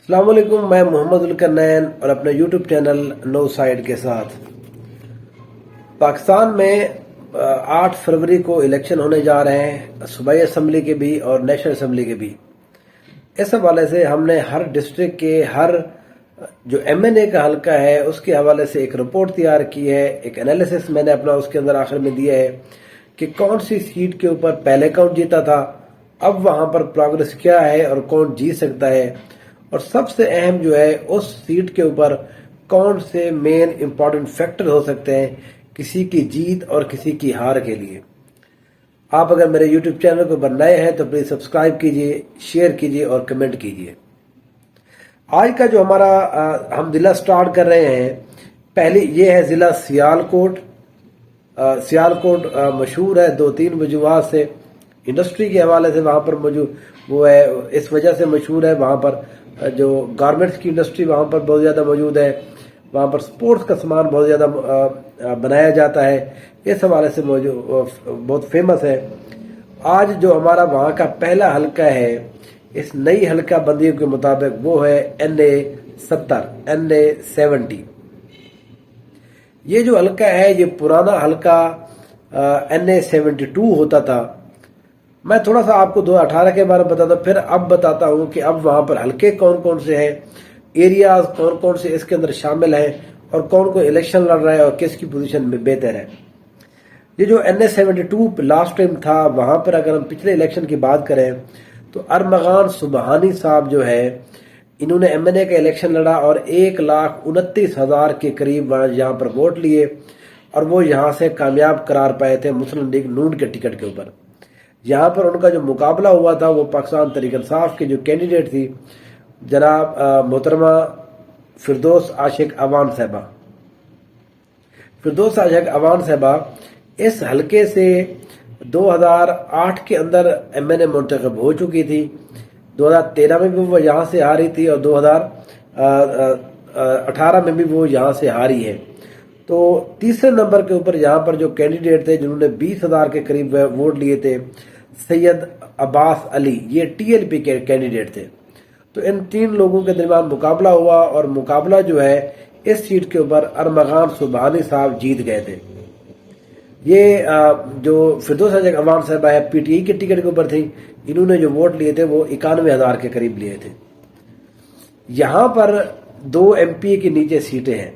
السلام علیکم، میں محمد الکرنین اور اپنے یوٹیوب چینل نو سائیڈ کے ساتھ پاکستان میں 8 فروری کو الیکشن ہونے جا رہے ہیں، صوبائی اسمبلی کے بھی اور نیشنل اسمبلی کے بھی۔ اس حوالے سے ہم نے ہر ڈسٹرکٹ کے ہر جو ایم این اے کا حلقہ ہے اس کے حوالے سے ایک رپورٹ تیار کی ہے، ایک انالیسس میں نے اپنا اس کے اندر آخر میں دیا ہے کہ کون سی سیٹ کے اوپر پہلے کون جیتا تھا، اب وہاں پر پروگرس کیا ہے اور کون جیت سکتا ہے، اور سب سے اہم جو ہے اس سیٹ کے اوپر کون سے مین امپورٹنٹ فیکٹر ہو سکتے ہیں کسی کی جیت اور کسی کی ہار کے لیے۔ آپ اگر میرے یوٹیوب چینل کو نئے ہیں تو پلیز سبسکرائب کیجئے، شیئر کیجئے اور کمنٹ کیجئے۔ آج کا جو ہمارا ہم ضلع سٹارٹ کر رہے ہیں، پہلی یہ ہے ضلع سیالکوٹ۔ سیالکوٹ مشہور ہے 2-3 وجوہات سے، انڈسٹری کے حوالے سے وہاں پر وہ ہے، اس وجہ سے مشہور ہے۔ وہاں پر جو گارمنٹس کی انڈسٹری وہاں پر بہت زیادہ موجود ہے، وہاں پر سپورٹس کا سامان بہت زیادہ بنایا جاتا ہے، اس حوالے سے بہت فیمس ہے۔ آج جو ہمارا وہاں کا پہلا حلقہ ہے اس نئی حلقہ بندیوں کے مطابق، وہ ہے NA70۔ یہ جو حلقہ ہے یہ پرانا حلقہ NA72 ہوتا تھا۔ میں تھوڑا سا آپ کو 2018 کے بارے میں بتاتا ہوں، پھر اب بتاتا ہوں کہ اب وہاں پر حلقے کون کون سے ہیں، ایریاز کون کون سے اس کے اندر شامل ہیں، اور کون کو الیکشن لڑ رہا ہے اور کس کی پوزیشن میں بہتر ہے۔ یہ جو NA72 لاسٹ ٹائم تھا، وہاں پر اگر ہم پچھلے الیکشن کی بات کریں تو ارمغان سبحانی صاحب جو ہے، انہوں نے ایم این اے کا الیکشن لڑا اور 1,29,000 کے قریب یہاں پر ووٹ لیے، اور وہ یہاں سے کامیاب قرار پائے تھے مسلم لیگ نون کے ٹکٹ کے اوپر۔ یہاں پر ان کا جو مقابلہ ہوا تھا وہ پاکستان تحریک انصاف کے جو کینڈیڈیٹ تھی جناب محترمہ فردوس عاشق اوان صاحبہ۔ فردوس عاشق اوان صاحبہ اس حلقے سے 2008 کے اندر ایم این اے منتخب ہو چکی تھی، 2013 میں بھی وہ یہاں سے ہاری تھی اور 2018 میں بھی وہ یہاں سے ہاری ہے۔ تو تیسرے نمبر کے اوپر یہاں پر جو کینڈیڈیٹ تھے جنہوں نے 20,000 کے قریب ووٹ لیے تھے، سید عباس علی، یہ ٹی ایل پی کے کینڈیڈیٹ تھے۔ تو ان 3 لوگوں کے درمیان مقابلہ ہوا، اور مقابلہ جو ہے اس سیٹ کے اوپر ارمغان سبحانی صاحب جیت گئے تھے۔ یہ جو فردوس عاشق اوان صاحبہ ہے پی ٹی آئی کے ٹکٹ کے اوپر تھی، انہوں نے جو ووٹ لیے تھے وہ 91,000 کے قریب لیے تھے۔ یہاں پر 2 ایم پی کی نیچے سیٹیں ہیں،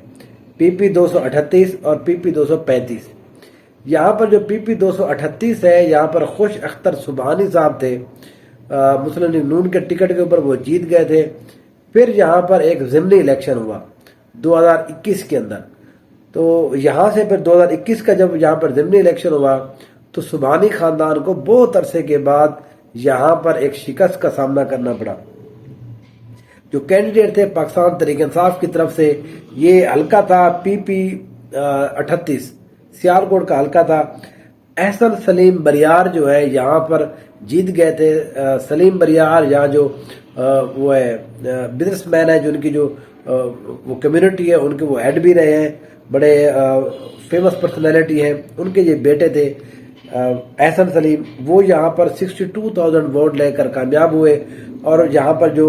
پی پی 238 اور پی پی 235۔ یہاں پر جو پی پی 238 ہے، یہاں پر خوش اختر سبحانی صاحب تھے، مسلم لیگ نون کے ٹکٹ کے اوپر وہ جیت گئے تھے۔ پھر یہاں پر ایک ضمنی الیکشن ہوا 2021 کے اندر، تو یہاں سے پھر 2021 کا جب یہاں پر ضمنی الیکشن ہوا تو سبحانی خاندان کو بہت عرصے کے بعد یہاں پر ایک شکست کا سامنا کرنا پڑا۔ جو کینڈیڈیٹ تھے پاکستان تحریک انصاف کی طرف سے، یہ حلقہ تھا پی پی 38، سیالکوٹ کا حلقہ تھا۔ احسن سلیم بریار جو ہے یہاں پر جیت گئے تھے۔ سلیم بریار یہاں جو وہ ہے بزنس مین ہے، جو ان کی جو وہ کمیونٹی ہے ان کے وہ ہیڈ بھی رہے ہیں، بڑے فیمس پرسنالٹی ہیں۔ ان کے یہ بیٹے تھے احسن سلیم، وہ یہاں پر 62,000 ووٹ لے کر کامیاب ہوئے، اور یہاں پر جو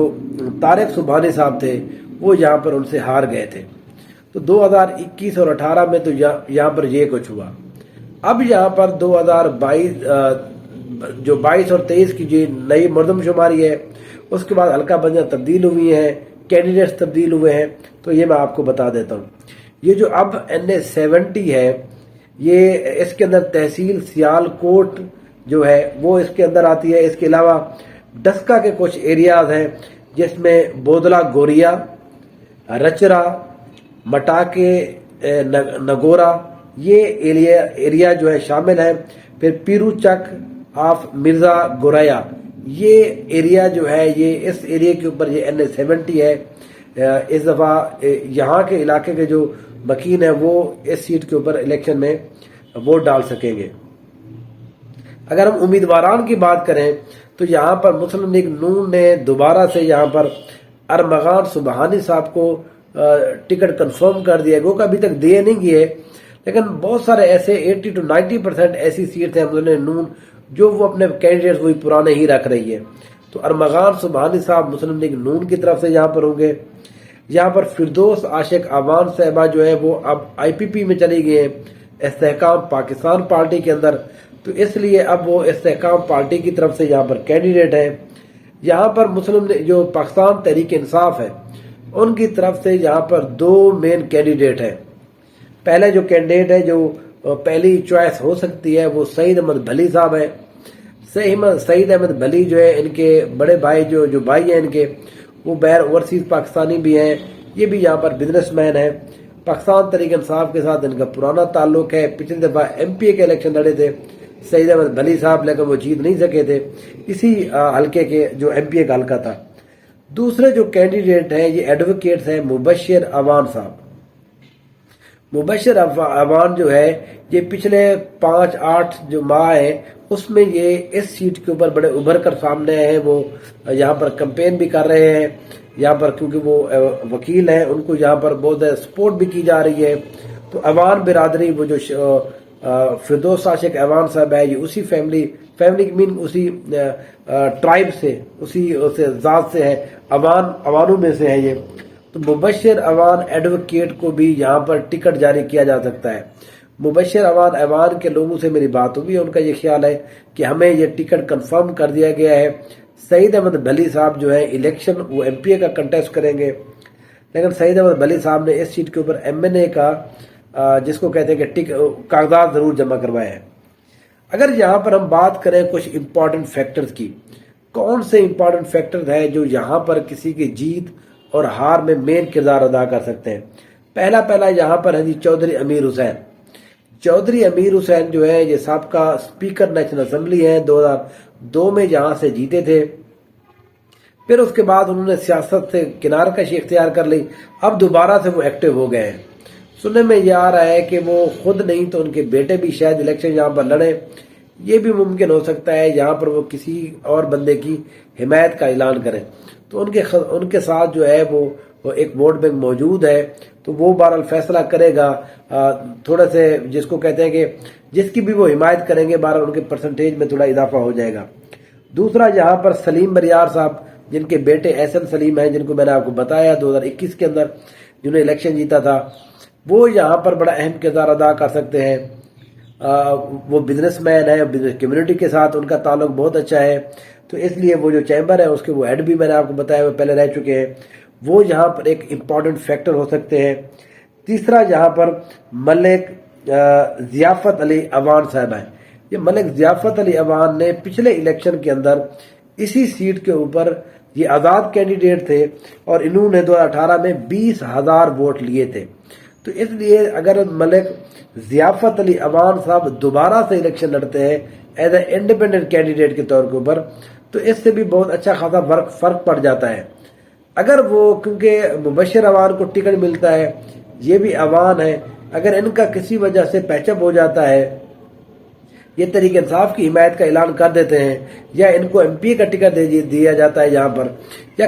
طارق سبحانی صاحب تھے وہ یہاں پر ان سے ہار گئے تھے۔ تو 2021 اور 18 میں تو یہاں پر یہ کچھ ہوا۔ اب یہاں پر 2022 جو 22 اور 23 کی جو نئی مردم شماری ہے، اس کے بعد حلقہ بندیاں تبدیل ہوئی ہیں، کینڈیڈیٹس تبدیل ہوئے ہیں، تو یہ میں آپ کو بتا دیتا ہوں۔ یہ جو اب NA70 ہے، یہ اس کے اندر تحصیل سیالکوٹ جو ہے وہ اس کے اندر آتی ہے۔ اس کے علاوہ ڈسکا کے کچھ ایریاز ہیں جس میں بودلا گوریا، رچرا، مٹاکے، نگورا، یہ ایریا جو ہے شامل ہے۔ پھر پیرو چک آف مرزا گوریا، یہ ایریا جو ہے یہ اس ایریا کے اوپر یہ NA70 ہے۔ اس دفعہ یہاں کے علاقے کے جو مکین ہیں وہ اس سیٹ کے اوپر الیکشن میں ووٹ ڈال سکیں گے۔ اگر ہم امیدواران کی بات کریں تو یہاں پر مسلم لیگ نون نے دوبارہ سے یہاں پر ارمغان سبحانی صاحب کو ٹکٹ کنفرم کر دیا ہے، وہ ابھی تک دے نہیں گئے، لیکن بہت سارے ایسے 80 to 90% ایسی سیٹ ہیں مسلم لیگ نون جو وہ اپنے کینڈیڈیٹس وہی پرانے ہی رکھ رہی ہے۔ تو ارمغان سبحانی صاحب مسلم لیگ نون کی طرف سے یہاں پر ہوں گے. یہاں پر فردوس عاشق اعوان صاحبہ جو ہے وہ اب آئی پی پی میں چلی گئی ہیں استحکام پاکستان پارٹی کے اندر، تو اس لیے اب وہ استحکام پارٹی کی طرف سے یہاں پر کینڈیڈیٹ ہیں. یہاں پر مسلم جو پاکستان تحریک انصاف ہے ان کی طرف سے یہاں پر 2 مین کینڈیڈیٹ ہیں. پہلے جو کینڈیڈیٹ ہے جو پہلی چوائس ہو سکتی ہے وہ سعید احمد بھلی صاحب ہے. سعید احمد بھلی جو ہے ان کے بڑے بھائی جو بھائی ہیں ان کے وہ بہر اوورسیز پاکستانی بھی ہیں، یہ بھی یہاں پر بزنس مین ہیں. پاکستان تحریک انصاف کے ساتھ ان کا پرانا تعلق ہے. پچھلی دفعہ ایم پی اے کے الیکشن لڑے تھے سعید احمد بھلی صاحب، لیکن وہ جیت نہیں سکے تھے اسی حلقے کے جو ایم پی اے کا حلقہ تھا. دوسرے جو کینڈیڈیٹ ہیں یہ ایڈوکیٹس ہیں مبشر اعوان صاحب. مبشر اعوان جو ہے یہ پچھلے 5-8 جو ماہ ہیں اس میں یہ اس سیٹ کے اوپر بڑے ابھر کر سامنے ہیں. وہ یہاں پر کمپین بھی کر رہے ہیں یہاں پر، کیونکہ وہ وکیل ہیں ان کو یہاں پر بہت سپورٹ بھی کی جا رہی ہے. تو اعوان برادری وہ جو فردوس عاشق اعوان صاحب ہے یہ اسی فیملی مین اسی ٹرائب سے اسی ذات سے ہے، اعوانوں میں سے ہے یہ. تو مبشر اعوان ایڈوکیٹ کو بھی یہاں پر ٹکٹ جاری کیا جا سکتا ہے. مبشر اعوان کے لوگوں سے میری بات ہوئی، ان کا یہ خیال ہے کہ ہمیں یہ ٹکٹ کنفرم کر دیا گیا ہے. سعید احمد بھلی صاحب جو ہے الیکشن وہ ایم پی اے کا کنٹیسٹ کریں گے، لیکن سعید احمد بھلی صاحب نے اس سیٹ کے اوپر ایم این اے کا جس کو کہتے ہیں کہ کاغذات ضرور جمع کروائے ہیں. اگر یہاں پر ہم بات کریں کچھ امپورٹنٹ فیکٹرز کی، کون سے امپورٹنٹ فیکٹرز ہیں جو یہاں پر کسی کی جیت اور ہار میں مین کردار ادا کر سکتے ہیں. پہلا یہاں پر ہے جی چودھری امیر حسین. چودھری امیر حسین جو ہے یہ سابقہ اسپیکر نیشنل اسمبلی ہیں، 2002 میں یہاں سے جیتے تھے. پھر اس کے بعد انہوں نے سیاست سے کنار کشی اختیار کر لی، اب دوبارہ سے وہ ایکٹیو ہو گئے ہیں. سننے میں یہ آ رہا ہے کہ وہ خود نہیں تو ان کے بیٹے بھی شاید الیکشن یہاں پر لڑے. یہ بھی ممکن ہو سکتا ہے یہاں پر وہ کسی اور بندے کی حمایت کا اعلان کریں، تو ان کے ساتھ جو ہے وہ ایک ووٹ بینک موجود ہے. تو وہ بہرحال فیصلہ کرے گا، تھوڑے سے جس کو کہتے ہیں کہ جس کی بھی وہ حمایت کریں گے بہرحال ان کے پرسنٹیج میں تھوڑا اضافہ ہو جائے گا. دوسرا یہاں پر سلیم بریار صاحب جن کے بیٹے احسن سلیم ہیں، جن کو میں نے آپ کو بتایا 2021 کے اندر جنہوں نے الیکشن جیتا تھا، وہ یہاں پر بڑا اہم کردار ادا کر سکتے ہیں. وہ بزنس مین ہے، بزنس کمیونٹی کے ساتھ ان کا تعلق بہت اچھا ہے. تو اس لیے وہ جو چیمبر ہے اس کے وہ ہیڈ بھی میں نے آپ کو بتایا وہ پہلے رہ چکے ہیں، وہ یہاں پر ایک امپورٹنٹ فیکٹر ہو سکتے ہیں. تیسرا یہاں پر ملک ضیافت علی اعوان صاحب ہیں. یہ ملک ضیافت علی اعوان نے پچھلے الیکشن کے اندر اسی سیٹ کے اوپر یہ آزاد کینڈیڈیٹ تھے اور انہوں نے 2018 میں 20,000 ووٹ لیے تھے. تو اس لیے اگر ملک ضیافت علی اعوان صاحب دوبارہ سے الیکشن لڑتے ہیں ایز اے انڈیپینڈنٹ کینڈیڈیٹ کے طور کے اوپر، تو اس سے بھی بہت اچھا خاصا فرق پڑ جاتا ہے. اگر وہ کیونکہ مبشر اعوان کو ٹکٹ ملتا ہے، یہ بھی اعوان ہے، اگر ان کا کسی وجہ سے پیچ اپ ہو جاتا ہے، یہ تحریک انصاف کی حمایت کا اعلان کر دیتے ہیں یا ان کو ایم پی اے کا ٹکٹ دیا جاتا ہے یہاں پر، یا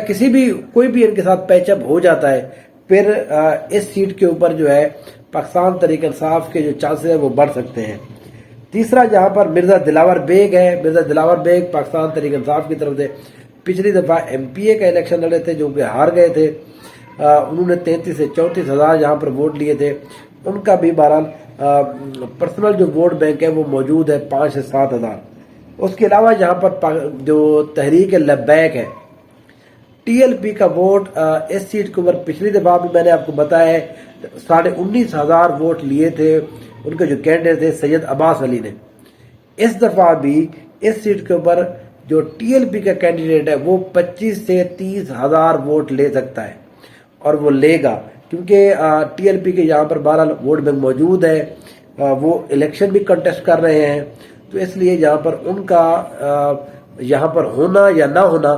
کوئی بھی ان کے ساتھ پیچ اپ ہو جاتا ہے، پھر اس سیٹ کے اوپر جو ہے پاکستان تحریک انصاف کے جو چانسز ہیں وہ بڑھ سکتے ہیں. تیسرا یہاں پر مرزا دلاور بیگ ہے. مرزا دلاور بیگ پاکستان تحریک انصاف کی طرف سے پچھلی دفعہ ایم پی اے کا الیکشن لڑے تھے جو کہ ہار گئے تھے. انہوں نے 33 سے 34 ہزار یہاں پر ووٹ لیے تھے. ان کا بھی بہرحال پرسنل جو ووٹ بینک ہے وہ موجود ہے 5 سے 7 ہزار. اس کے علاوہ یہاں پر جو تحریک لبیک ہے ٹی ایل پی کا ووٹ اس سیٹ کے اوپر پچھلی دفعہ بھی میں نے آپ کو بتایا ہے 19,500 ووٹ لیے تھے ان کے جو کینڈیڈیٹ تھے سید عباس علی نے. اس دفعہ بھی اس سیٹ کے اوپر جو ٹی ایل پی کا کینڈیڈیٹ ہے وہ 25 سے 30 ہزار ووٹ لے سکتا ہے اور وہ لے گا کیونکہ ٹی ایل پی کے یہاں پر 12 ووٹ بینک موجود ہے. وہ الیکشن بھی کنٹیسٹ کر رہے ہیں تو اس لیے یہاں پر ان کا یہاں پر ہونا یا نہ ہونا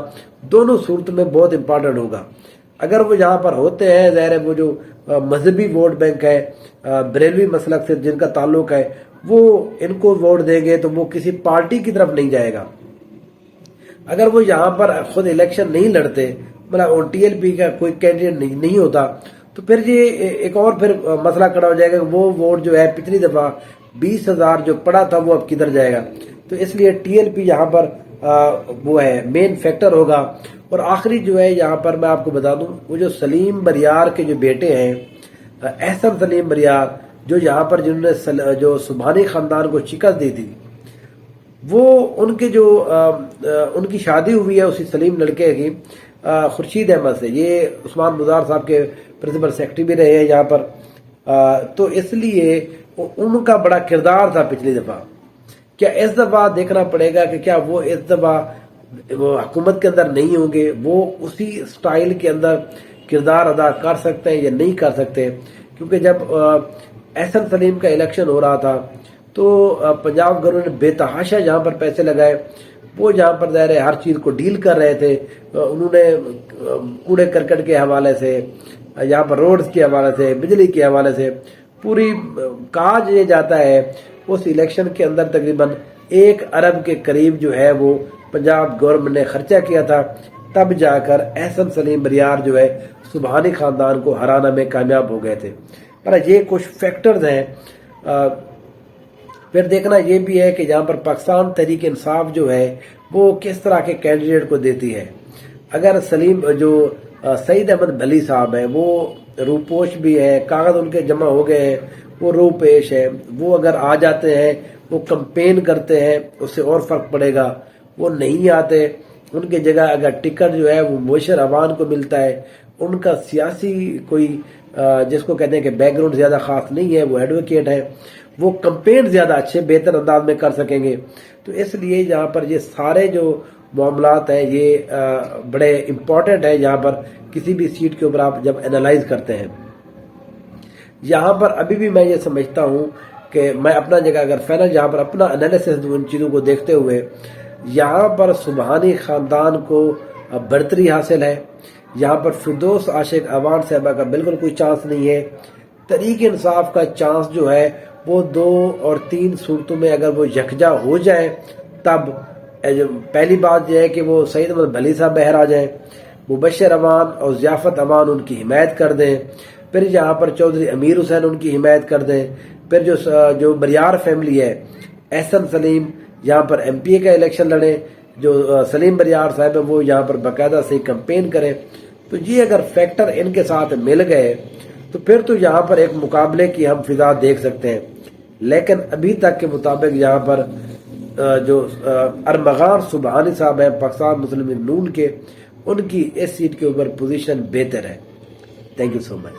دونوں صورت میں بہت امپارٹنٹ ہوگا. اگر وہ یہاں پر ہوتے ہیں ظاہر ہے وہ جو مذہبی ووٹ بینک ہے بریلوی مسلک سے جن کا تعلق ہے وہ ان کو ووٹ دیں گے تو وہ کسی پارٹی کی طرف نہیں جائے گا. اگر وہ یہاں پر خود الیکشن نہیں لڑتے مطلب ٹی ایل پی کا کوئی کینڈیڈیٹ نہیں ہوتا تو پھر یہ ایک اور پھر مسئلہ کھڑا ہو جائے گا کہ وہ ووٹ جو ہے پچھلی دفعہ 20,000 جو پڑا تھا وہ اب کدھر جائے گا. تو اس لیے ٹی ایل پی یہاں پر وہ ہے مین فیکٹر ہوگا۔ اور آخری جو ہے یہاں پر میں آپ کو بتا دوں، وہ جو سلیم بریار کے جو بیٹے ہیں، احسن سلیم بریار، جو یہاں پر جنہوں نے جو سبحانی خاندان کو شکست دی تھی، وہ ان کے جو ان کی شادی ہوئی ہے اسی سلیم لڑکے کی خورشید احمد سے۔ یہ عثمان مزار صاحب کے پرنسپل سیکرٹری بھی رہے ہیں یہاں پر، تو اس لیے ان کا بڑا کردار تھا پچھلی دفعہ۔ کیا اس دفعہ دیکھنا پڑے گا کہ کیا وہ اس دفعہ وہ حکومت کے اندر نہیں ہوں گے، وہ اسی سٹائل کے اندر کردار ادا کر سکتے ہیں یا نہیں کر سکتے؟ کیونکہ جب احسن سلیم کا الیکشن ہو رہا تھا تو پنجاب گورنمنٹ نے بے تحاشا جہاں پر پیسے لگائے، وہ جہاں پر ظاہر ہے ہر چیز کو ڈیل کر رہے تھے، انہوں نے کوڑے کرکٹ کے حوالے سے، یہاں پر روڈز کے حوالے سے، بجلی کے حوالے سے پوری کہا یہ جاتا ہے اس الیکشن کے اندر تقریباً 1 ارب کے قریب جو ہے وہ پنجاب گورنمنٹ نے خرچہ کیا تھا، تب جا کر احسن سلیم بریار جو ہے سبحانی خاندان کو ہرانا میں کامیاب ہو گئے تھے۔ پر یہ کچھ فیکٹرز ہیں۔ پھر دیکھنا یہ بھی ہے کہ جہاں پر پاکستان تحریک انصاف جو ہے وہ کس طرح کے کینڈیڈیٹ کو دیتی ہے۔ اگر سلیم جو سعید احمد بھلی صاحب ہیں، وہ روپوش بھی ہیں، کاغذ ان کے جمع ہو گئے ہیں، وہ روپیش ہیں، وہ اگر آ جاتے ہیں، وہ کمپین کرتے ہیں، اس سے اور فرق پڑے گا۔ وہ نہیں آتے، ان کی جگہ اگر ٹکٹ جو ہے وہ مبشر عوان کو ملتا ہے، ان کا سیاسی کوئی جس کو کہتے ہیں کہ بیک گراؤنڈ زیادہ خاص نہیں ہے، وہ ایڈوکیٹ ہے، وہ کمپین زیادہ اچھے بہتر انداز میں کر سکیں گے۔ تو اس لیے یہاں پر یہ سارے جو معاملات ہیں یہ بڑے امپورٹنٹ ہیں یہاں پر کسی بھی سیٹ کے اوپر آپ جب انالائز کرتے ہیں۔ یہاں پر ابھی بھی میں یہ سمجھتا ہوں کہ میں اپنا جگہ اگر فائنل یہاں پر اپنا انالیسس ان چیزوں کو دیکھتے ہوئے، یہاں پر سبحانی خاندان کو برتری حاصل ہے، یہاں پر فردوس عاشق عوان صاحبہ کا بالکل کوئی چانس نہیں ہے۔ تحریک انصاف کا چانس جو ہے وہ 2 اور 3 صورتوں میں اگر وہ یکجا ہو جائیں، تب پہلی بات یہ ہے کہ وہ سعید احمد بھلی صاحب باہر آ جائیں، مبشر عوان اور ضیافت عوان ان کی حمایت کر دیں، پھر یہاں پر چودھری امیر حسین ان کی حمایت کر دیں، پھر جو بریار فیملی ہے، احسن سلیم یہاں پر ایم پی اے کا الیکشن لڑیں، جو سلیم بریار صاحب ہیں وہ یہاں پر باقاعدہ سے کمپین کریں۔ تو یہ اگر فیکٹر ان کے ساتھ مل گئے تو پھر تو یہاں پر ایک مقابلے کی ہم فضا دیکھ سکتے ہیں۔ لیکن ابھی تک کے مطابق یہاں پر جو ارمغان سبحانی صاحب ہیں پاکستان مسلم لیگ نون کے، ان کی اس سیٹ کے اوپر پوزیشن بہتر ہے۔ Thank you so much.